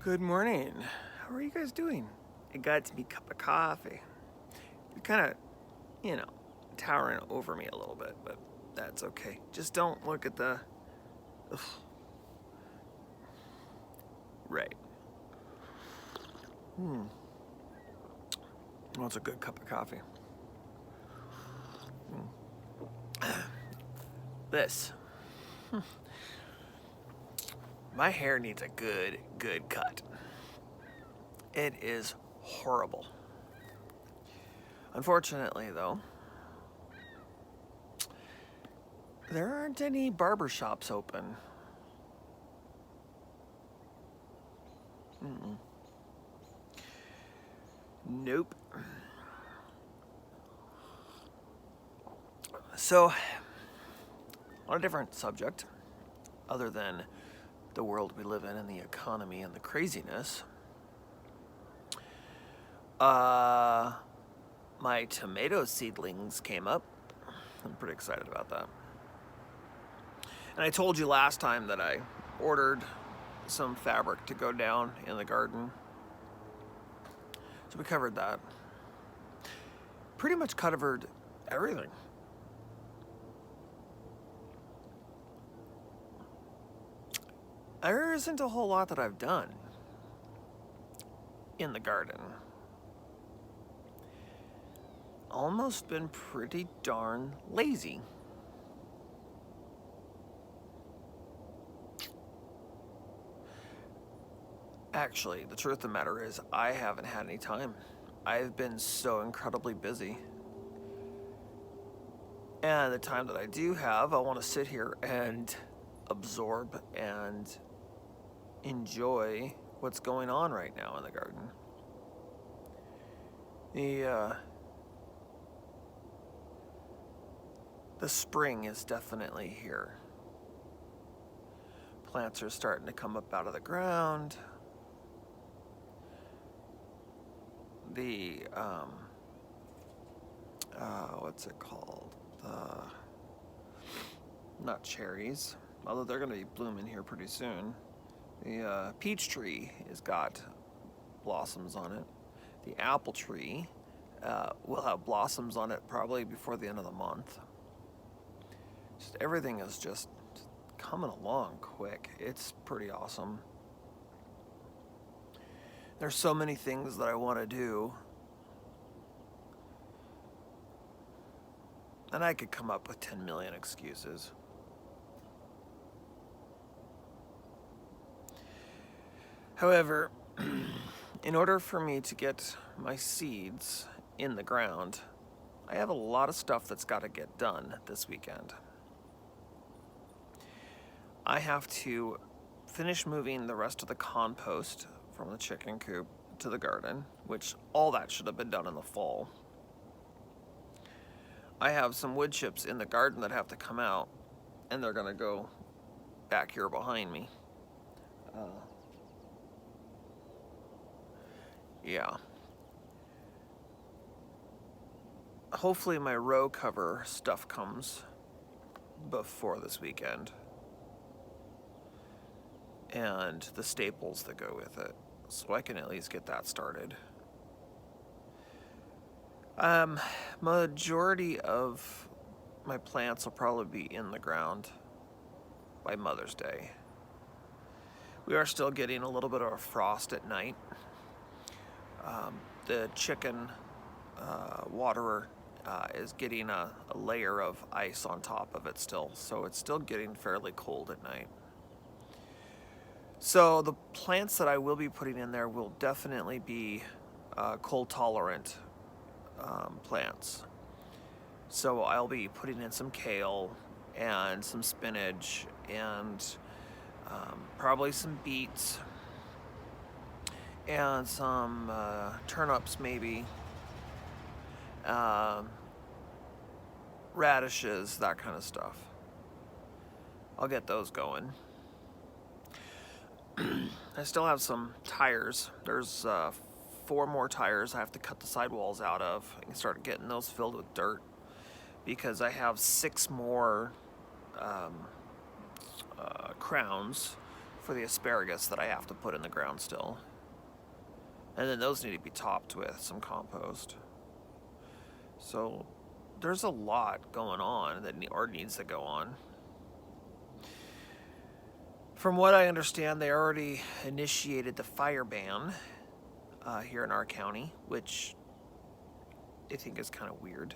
Good morning. How are you guys doing? It got to be a cup of coffee. You're kind of, you know, towering over me a little bit, but that's okay. Just don't look at the. Ugh. Right. Well, it's a good cup of coffee. This. My hair needs a good cut. It is horrible. Unfortunately, though, there aren't any barber shops open. Nope. So, on a different subject, other than the world we live in and the economy and the craziness, my tomato seedlings came up. I'm pretty excited about that. And I told you last time that I ordered some fabric to go down in the garden. So we covered that. Pretty much covered everything. There isn't a whole lot that I've done in the garden. Almost been pretty darn lazy. Actually, the truth of the matter is, I haven't had any time. I've been so incredibly busy. And the time that I do have, I want to sit here and absorb and enjoy what's going on right now in the garden. The spring is definitely here. Plants are starting to come up out of the ground. The what's it called? Not cherries, although they're going to be blooming here pretty soon. The peach tree has got blossoms on it. The apple tree will have blossoms on it probably before the end of the month. Just everything is just coming along quick. It's pretty awesome. There's so many things that I want to do. And I could come up with 10 million excuses. However, in order for me to get my seeds in the ground, I have a lot of stuff that's got to get done this weekend. I have to finish moving the rest of the compost from the chicken coop to the garden, which all that should have been done in the fall. I have some wood chips in the garden that have to come out, and they're gonna go back here behind me. Yeah. Hopefully my row cover stuff comes before this weekend. And the staples that go with it, so I can at least get that started. Majority of my plants will probably be in the ground by Mother's Day. We are still getting a little bit of a frost at night. The chicken waterer is getting a layer of ice on top of it still, so it's still getting fairly cold at night. So the plants that I will be putting in there will definitely be cold tolerant plants. So I'll be putting in some kale and some spinach and probably some beets and some turnips maybe, radishes, that kind of stuff. I'll get those going. I still have some tires. There's 4 more tires I have to cut the sidewalls out of and start getting those filled with dirt, because I have 6 more crowns for the asparagus that I have to put in the ground still. And then those need to be topped with some compost. So there's a lot going on that needs to go on. From what I understand, they already initiated the fire ban here in our county, which I think is kind of weird.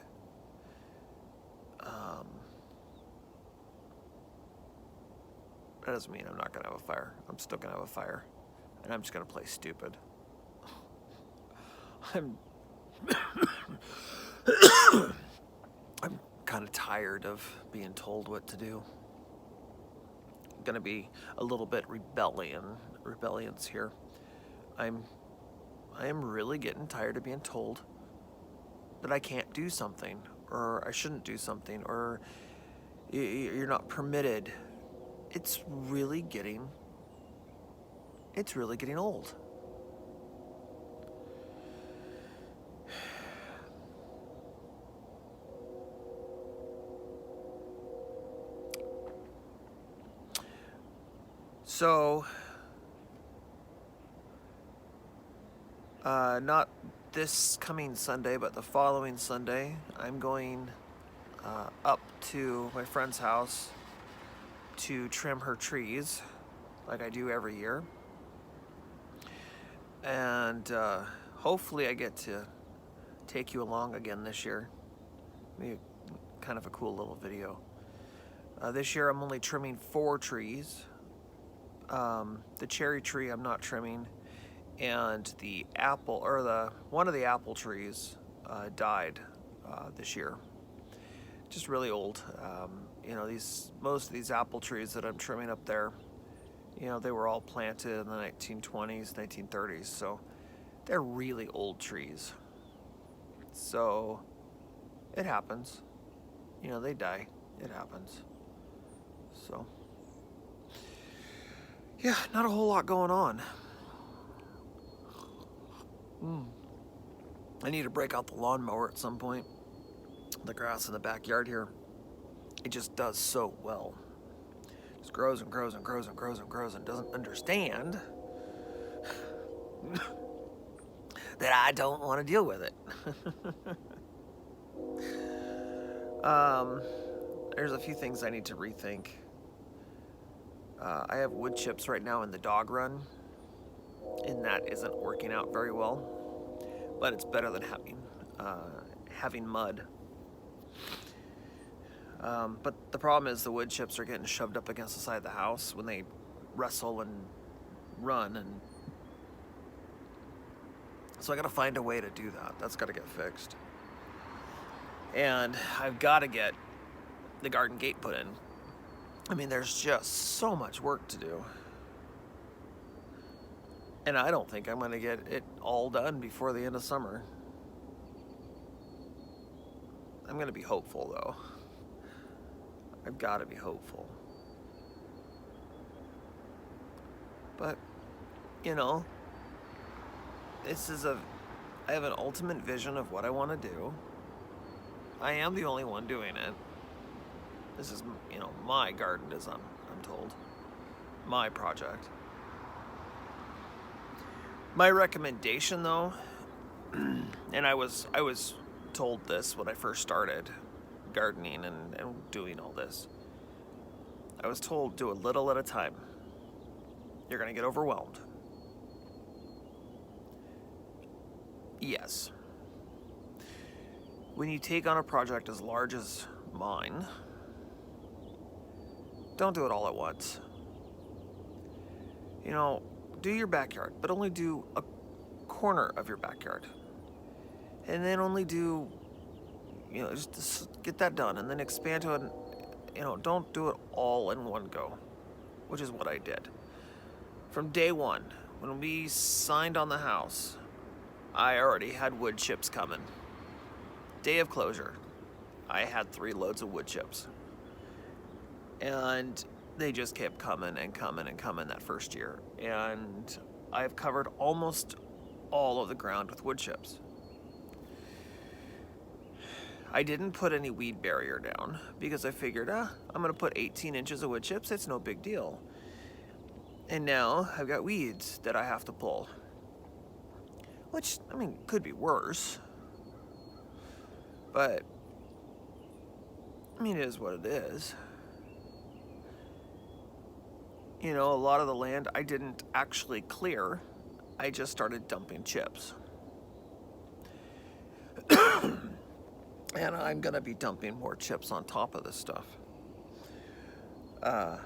That doesn't mean I'm not going to have a fire. I'm still going to have a fire. And I'm just going to play stupid. I'm kind of tired of being told what to do. I'm going to be a little bit rebellious here. I am really getting tired of being told that I can't do something, or I shouldn't do something, or you're not permitted. It's really getting old. So, not this coming Sunday, but the following Sunday, I'm going up to my friend's house to trim her trees, like I do every year. And hopefully I get to take you along again this year. Maybe kind of a cool little video. This year I'm only trimming 4 trees. The cherry tree I'm not trimming, and the apple, or one of the apple trees died this year. Just really old. You know, most of these apple trees that I'm trimming up there, you know, they were all planted in the 1920s, 1930s, so they're really old trees. So it happens. You know, they die. It happens. So yeah, not a whole lot going on. I need to break out the lawnmower at some point. The grass in the backyard here, it just does so well. It just grows and grows and grows and grows and grows and doesn't understand that I don't want to deal with it. There's a few things I need to rethink. I have wood chips right now in the dog run, and that isn't working out very well. But it's better than having mud. But the problem is the wood chips are getting shoved up against the side of the house when they wrestle and run, and so I gotta find a way to do that. That's gotta get fixed. And I've gotta get the garden gate put in. I mean, there's just so much work to do. And I don't think I'm gonna get it all done before the end of summer. I'm gonna be hopeful though. I've gotta be hopeful. But, you know, I have an ultimate vision of what I want to do. I am the only one doing it. This is, you know, my garden, as I'm told. My project. My recommendation, though, and I was told this when I first started gardening and doing all this. I was told, do a little at a time. You're going to get overwhelmed. Yes. When you take on a project as large as mine, don't do it all at once. You know, do your backyard, but only do a corner of your backyard. And then only do, you know, just get that done, and then expand to it. You know, don't do it all in one go, which is what I did. From day one, when we signed on the house, I already had wood chips coming. Day of closure, I had 3 loads of wood chips. And they just kept coming and coming and coming that first year. And I've covered almost all of the ground with wood chips. I didn't put any weed barrier down because I figured, I'm gonna put 18 inches of wood chips, it's no big deal. And now I've got weeds that I have to pull. Which, I mean, could be worse. But, I mean, it is what it is. You know, a lot of the land I didn't actually clear. I just started dumping chips. And I'm going to be dumping more chips on top of this stuff. I'm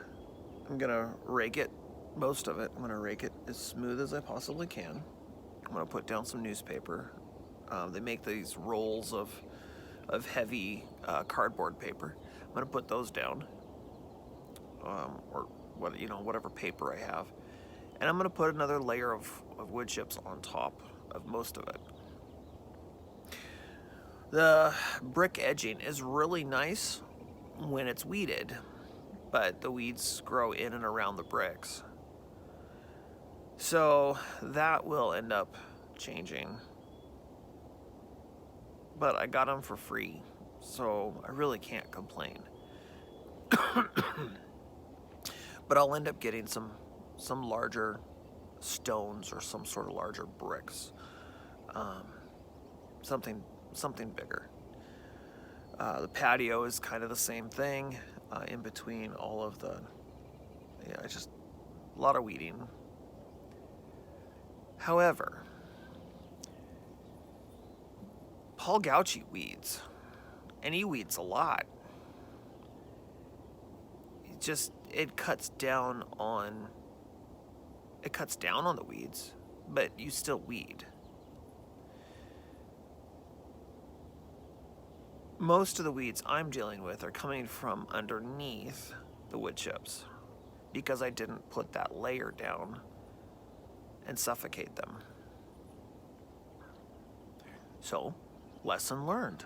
going to rake it, most of it. I'm going to rake it as smooth as I possibly can. I'm going to put down some newspaper. They make these rolls of heavy cardboard paper. I'm going to put those down. Or what, you know, whatever paper I have. And I'm going to put another layer of wood chips on top of most of it. The brick edging is really nice when it's weeded, but the weeds grow in and around the bricks. So that will end up changing. But I got them for free, so I really can't complain. But I'll end up getting some larger stones or some sort of larger bricks. Something bigger. The patio is kind of the same thing. In between all of the, just a lot of weeding. However, Paul Gauchi weeds, and he weeds a lot. It cuts down on the weeds, but you still weed. Most of the weeds I'm dealing with are coming from underneath the wood chips because I didn't put that layer down and suffocate them. So, lesson learned.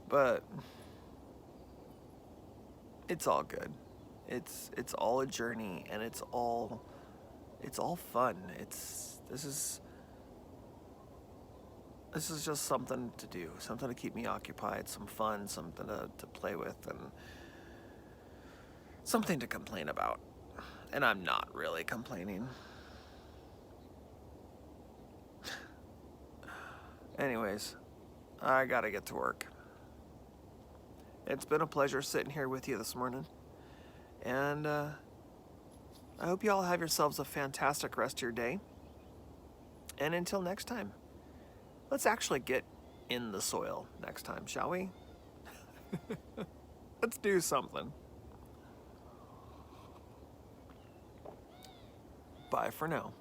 But it's all good. It's all a journey, and it's all fun. This is just something to do, something to keep me occupied, some fun, something to play with, and something to complain about. And I'm not really complaining. Anyways, I gotta get to work. It's been a pleasure sitting here with you this morning. And I hope you all have yourselves a fantastic rest of your day. And until next time, let's actually get in the soil next time, shall we? Let's do something. Bye for now.